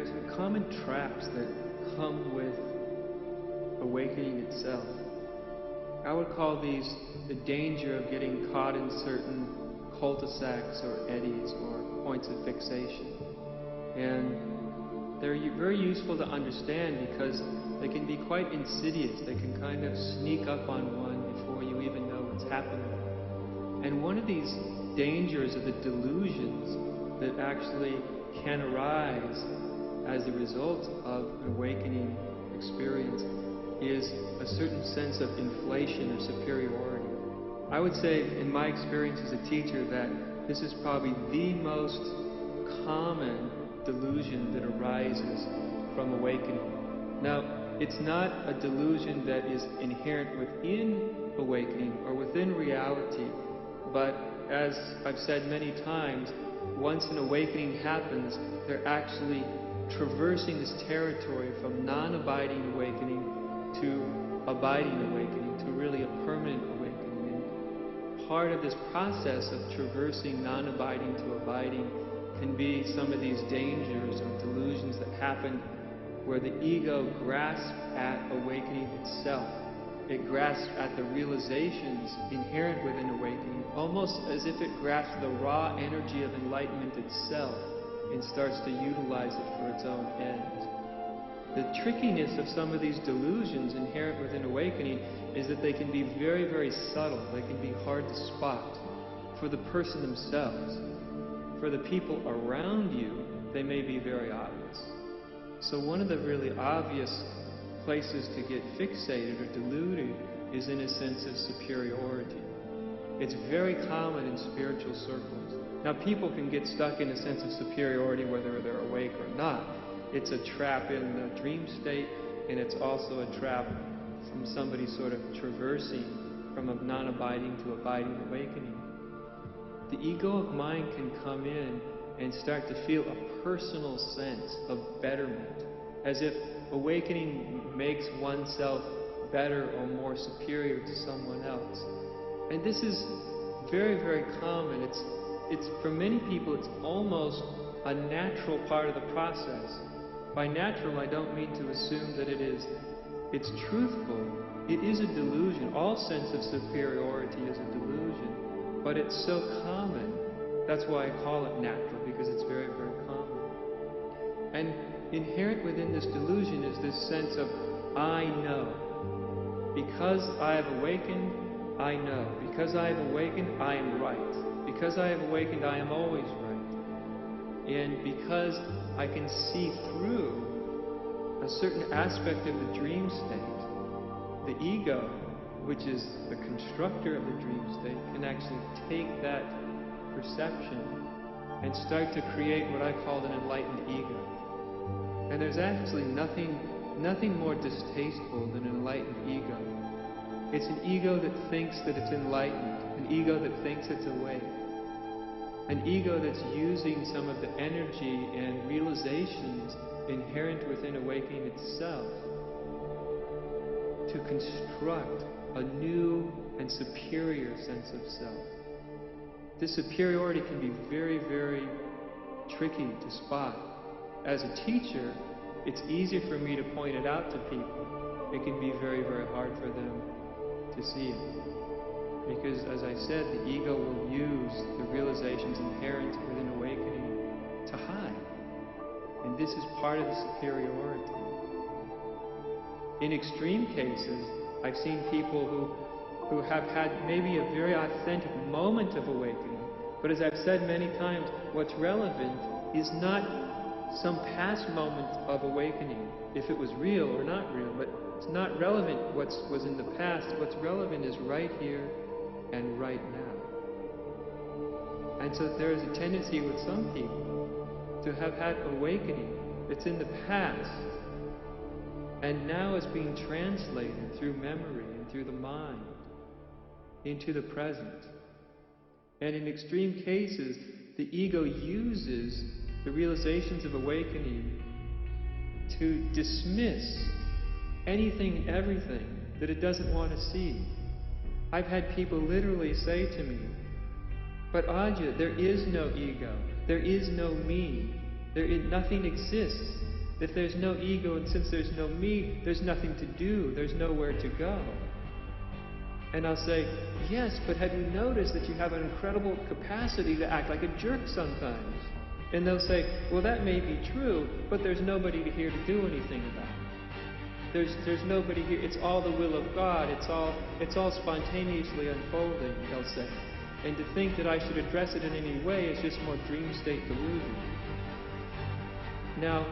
there's common traps that come with awakening itself. I would call these the danger of getting caught in certain cul-de-sacs or eddies or points of fixation. And they're very useful to understand because they can be quite insidious. They can kind of sneak up on one before you even know what's happening. And one of these dangers are the delusions that actually can arise as a result of an awakening experience is a certain sense of inflation or superiority. I would say, in my experience as a teacher, that this is probably the most common delusion that arises from awakening. Now, it's not a delusion that is inherent within awakening or within reality, but as I've said many times, once an awakening happens, they're actually traversing this territory from non-abiding awakening to abiding awakening, to really a permanent awakening. And part of this process of traversing non-abiding to abiding can be some of these dangers or delusions that happen where the ego grasps at awakening itself. It grasps at the realizations inherent within awakening, almost as if it grasps the raw energy of enlightenment itself and starts to utilize it for its own ends. The trickiness of some of these delusions inherent within awakening is that they can be very, very subtle. They can be hard to spot for the person themselves. For the people around you, they may be very obvious. So one of the really obvious places to get fixated or deluded is in a sense of superiority. It's very common in spiritual circles. Now, people can get stuck in a sense of superiority whether they're awake or not. It's a trap in the dream state, and it's also a trap from somebody sort of traversing from a non-abiding to abiding awakening. The ego of mind can come in and start to feel a personal sense of betterment, as if awakening makes oneself better or more superior to someone else. And this is very, very common. It's for many people, it's almost a natural part of the process. By natural, I don't mean to assume that it's truthful. It is a delusion. All sense of superiority is a delusion, but it's so common. That's why I call it natural, because it's very, very common. And inherent within this delusion is this sense of, I know. Because I have awakened, I know. Because I have awakened, I am right. Because I have awakened, I am always right. And because I can see through a certain aspect of the dream state, the ego, which is the constructor of the dream state, can actually take that perception and start to create what I call an enlightened ego. And there's actually nothing more distasteful than an enlightened ego. It's an ego that thinks that it's enlightened, an ego that thinks it's awake, an ego that's using some of the energy and realizations inherent within awakening itself to construct a new and superior sense of self. This superiority can be very, very tricky to spot. As a teacher, it's easy for me to point it out to people. It can be very, very hard for them to see it. Because, as I said, the ego will use the realizations inherent within awakening to hide. And this is part of the superiority. In extreme cases, I've seen people who have had maybe a very authentic moment of awakening, but as I've said many times, what's relevant is not some past moment of awakening, if it was real or not real, but it's not relevant what was in the past. What's relevant is right here and right now. And so there is a tendency with some people to have had awakening that's in the past, and now is being translated through memory and through the mind into the present. And in extreme cases, the ego uses the realizations of awakening to dismiss anything and everything that it doesn't want to see. I've had people literally say to me, "But Adya, there is no ego, there is no me, nothing exists. If there's no ego, and since there's no me, there's nothing to do, there's nowhere to go. And I'll say, yes, but have you noticed that you have an incredible capacity to act like a jerk sometimes? And they'll say, well, that may be true, but there's nobody here to do anything about it. There's nobody here. It's all the will of God. It's all spontaneously unfolding, they'll say. And to think that I should address it in any way is just more dream state delusion. Now,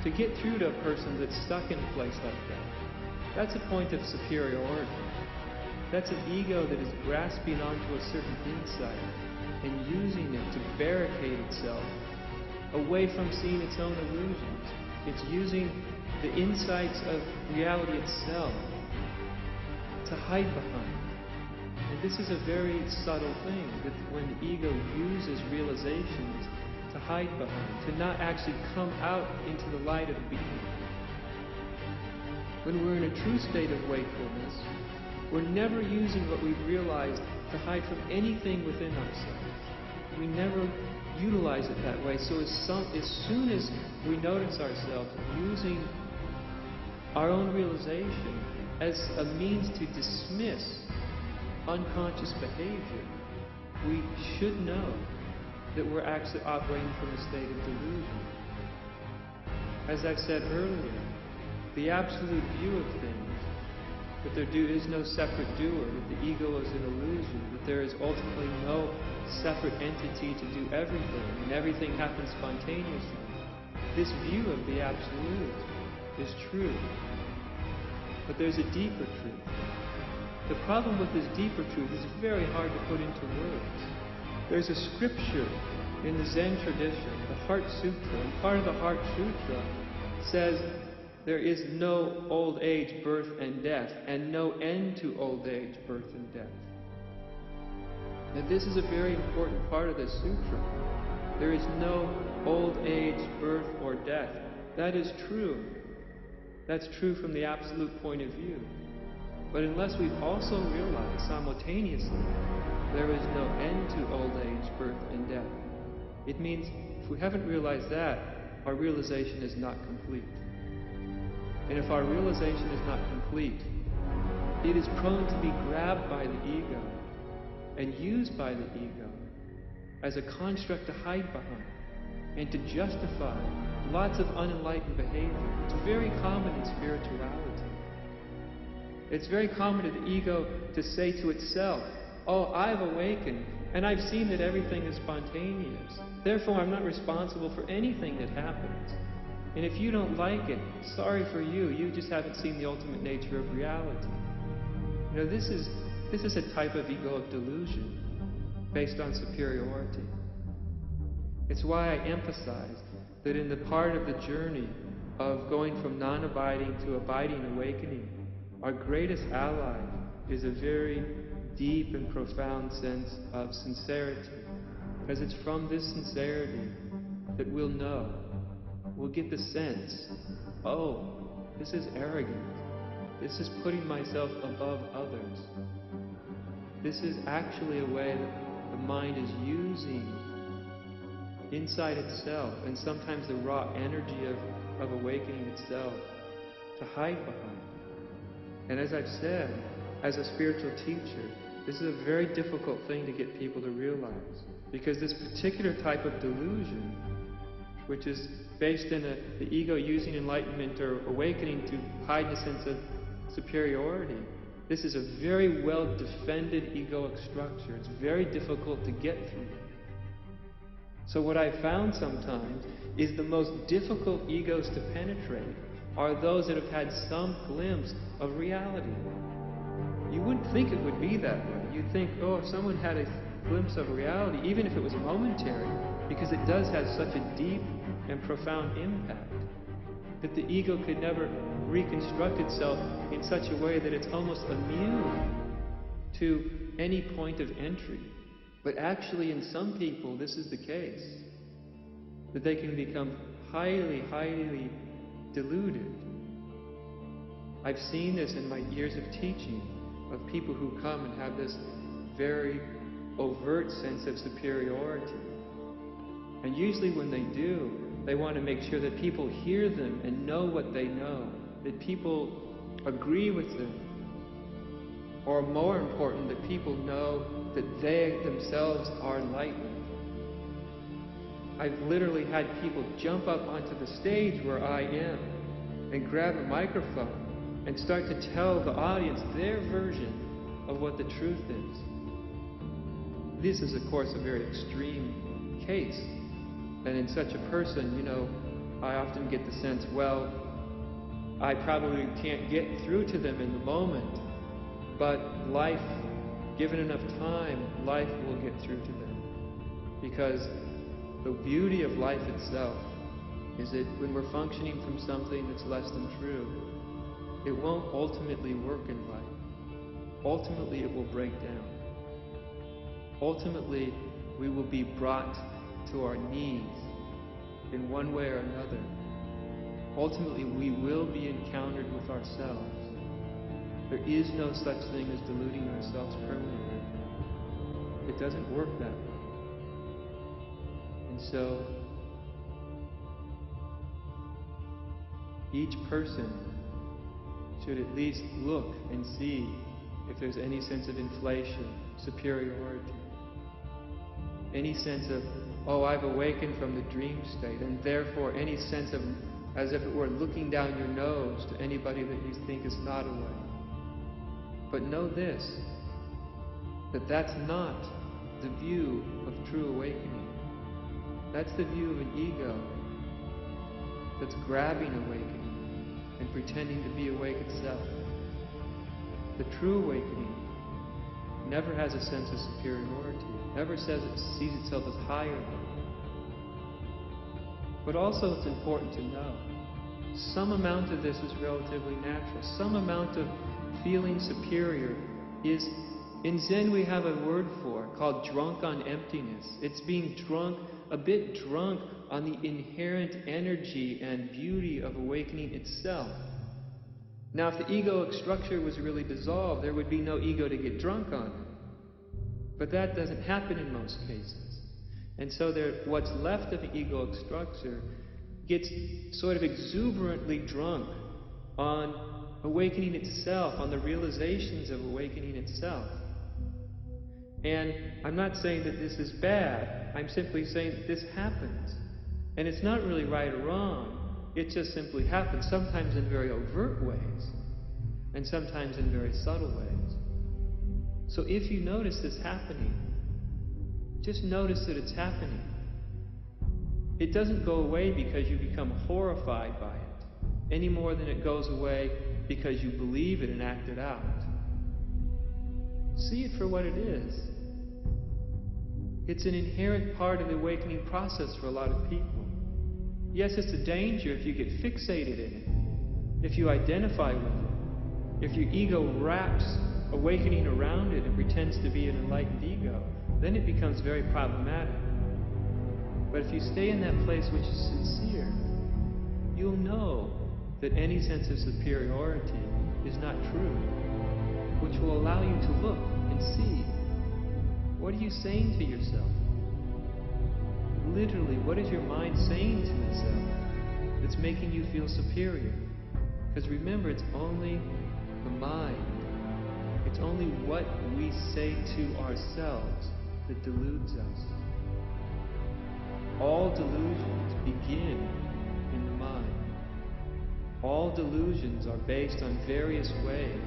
to get through to a person that's stuck in a place like that, that's a point of superiority. That's an ego that is grasping onto a certain insight and using it to barricade itself away from seeing its own illusions. It's using the insights of reality itself to hide behind. And this is a very subtle thing, that when the ego uses realizations to hide behind, to not actually come out into the light of being. When we're in a true state of wakefulness, we're never using what we've realized to hide from anything within ourselves. We never utilize it that way. So as soon as we notice ourselves using our own realization as a means to dismiss unconscious behavior, we should know that we're actually operating from a state of delusion. As I've said earlier, the absolute view of things, that there is no separate doer, that the ego is an illusion, that there is ultimately no separate entity to do everything, and everything happens spontaneously. This view of the absolute is true. But there's a deeper truth. The problem with this deeper truth is very hard to put into words. There's a scripture in the Zen tradition, the Heart Sutra, and part of the Heart Sutra says there is no old age, birth, and death, and no end to old age, birth, and death. And this is a very important part of this sutra. There is no old age, birth, or death. That is true. That's true from the absolute point of view. But unless we also realize simultaneously there is no end to old age, birth, and death, it means if we haven't realized that, our realization is not complete. And if our realization is not complete, it is prone to be grabbed by the ego and used by the ego as a construct to hide behind and to justify lots of unenlightened behavior. It's very common in spirituality. It's very common to the ego to say to itself, oh, I've awakened, and I've seen that everything is spontaneous. Therefore, I'm not responsible for anything that happens. And if you don't like it, sorry for you. You just haven't seen the ultimate nature of reality. You know, this is a type of egoic delusion based on superiority. It's why I emphasized that in the part of the journey of going from non-abiding to abiding awakening, our greatest ally is a very deep and profound sense of sincerity. Because it's from this sincerity that we'll know. We'll get the sense, oh, this is arrogant. This is putting myself above others. This is actually a way that the mind is using inside itself, and sometimes the raw energy of awakening itself, to hide behind. And as I've said, as a spiritual teacher, this is a very difficult thing to get people to realize. Because this particular type of delusion, which is based in the ego using enlightenment or awakening to hide a sense of superiority, this is a very well-defended egoic structure. It's very difficult to get through. So what I found sometimes is the most difficult egos to penetrate are those that have had some glimpse of reality. You wouldn't think it would be that way. You'd think, oh, if someone had a glimpse of reality, even if it was momentary, because it does have such a deep and profound impact, that the ego could never reconstruct itself in such a way that it's almost immune to any point of entry. But actually, in some people, this is the case, that they can become highly, highly deluded. I've seen this in my years of teaching, of people who come and have this very overt sense of superiority. And usually when they do, They want to make sure that people hear them and know what they know, that people agree with them, or more important, that people know that they themselves are enlightened. I've literally had people jump up onto the stage where I am and grab a microphone and start to tell the audience their version of what the truth is. This is, of course, a very extreme case. And in such a person, I often get the sense, well, I probably can't get through to them in the moment, but life, given enough time, life will get through to them. Because the beauty of life itself is that when we're functioning from something that's less than true, it won't ultimately work in life. Ultimately, it will break down. Ultimately, we will be brought to our knees in one way or another. Ultimately, we will be encountered with ourselves. There is no such thing as deluding ourselves permanently. It doesn't work that way. And so, each person should at least look and see if there's any sense of inflation, superiority, any sense of, oh, I've awakened from the dream state, and therefore any sense of, as if it were looking down your nose to anybody that you think is not awake. But know this, that that's not the view of true awakening. That's the view of an ego that's grabbing awakening and pretending to be awake itself. The true awakening never has a sense of superiority, never says it sees itself as higher than. But also it's important to know, some amount of this is relatively natural. Some amount of feeling superior is, in Zen we have a word for it called drunk on emptiness. It's being drunk, a bit drunk on the inherent energy and beauty of awakening itself. Now, if the egoic structure was really dissolved, there would be no ego to get drunk on. But that doesn't happen in most cases. And so what's left of the egoic structure gets sort of exuberantly drunk on awakening itself, on the realizations of awakening itself. And I'm not saying that this is bad, I'm simply saying that this happens. And it's not really right or wrong, it just simply happens, sometimes in very overt ways, and sometimes in very subtle ways. So if you notice this happening, just notice that it's happening. It doesn't go away because you become horrified by it, any more than it goes away because you believe it and act it out. See it for what it is. It's an inherent part of the awakening process for a lot of people. Yes, it's a danger if you get fixated in it, if you identify with it, if your ego wraps awakening around it and pretends to be an enlightened ego, then it becomes very problematic. But if you stay in that place which is sincere, you'll know that any sense of superiority is not true, which will allow you to look and see, what are you saying to yourself? Literally, what is your mind saying to itself that's making you feel superior? Because remember, it's only the mind. It's only what we say to ourselves that deludes us. All delusions begin in the mind. All delusions are based on various ways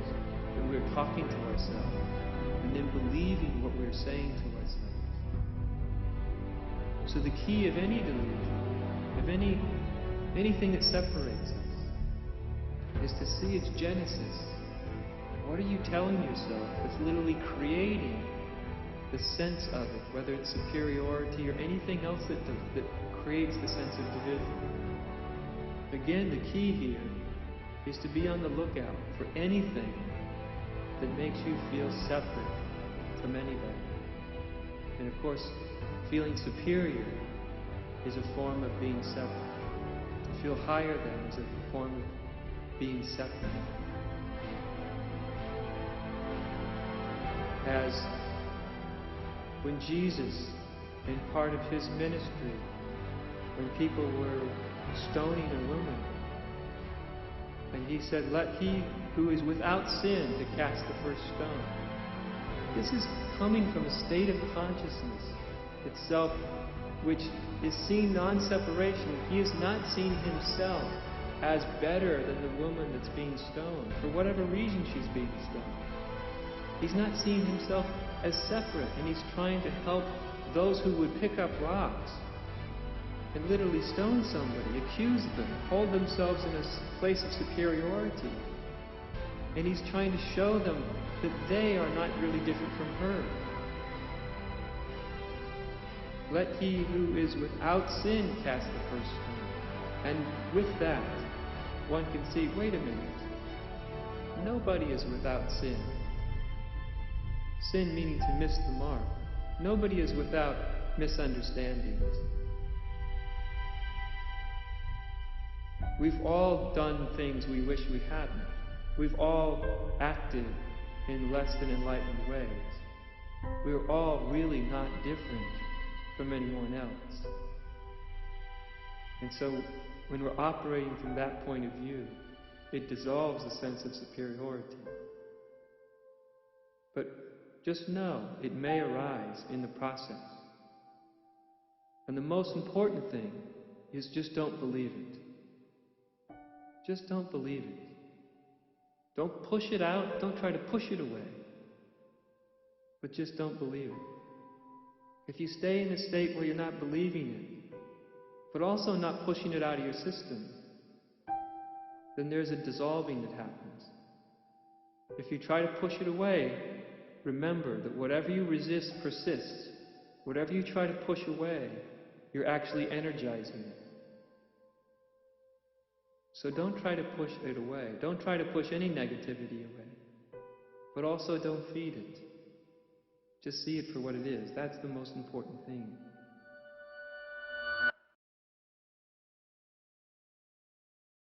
that we're talking to ourselves and then believing what we're saying to ourselves. So the key of any delusion, of anything that separates us, is to see its genesis. What are you telling yourself that's literally creating the sense of it, whether it's superiority or anything else that creates the sense of division? Again, the key here is to be on the lookout for anything that makes you feel separate from anybody. And of course, feeling superior is a form of being separate. To feel higher than is a form of being separate. As when Jesus, in part of his ministry, when people were stoning a woman. And he said, "Let he who is without sin to cast the first stone." This is coming from a state of consciousness itself which is seeing non-separation. He is not seeing himself as better than the woman that's being stoned, for whatever reason she's being stoned. He's not seeing himself as separate, and he's trying to help those who would pick up rocks and literally stone somebody, accuse them, hold themselves in a place of superiority. And he's trying to show them that they are not really different from her. Let he who is without sin cast the first stone. And with that, one can see, wait a minute, nobody is without sin. Sin meaning to miss the mark. Nobody is without misunderstandings. We've all done things we wish we hadn't. We've all acted in less than enlightened ways. We're all really not different from anyone else. And so when we're operating from that point of view, it dissolves the sense of superiority. But just know, it may arise in the process. And the most important thing is just don't believe it. Just don't believe it. Don't push it out, don't try to push it away. But just don't believe it. If you stay in a state where you're not believing it, but also not pushing it out of your system, then there's a dissolving that happens. If you try to push it away, remember that whatever you resist persists. Whatever you try to push away, you're actually energizing it. So don't try to push it away. Don't try to push any negativity away. But also don't feed it. Just see it for what it is. That's the most important thing.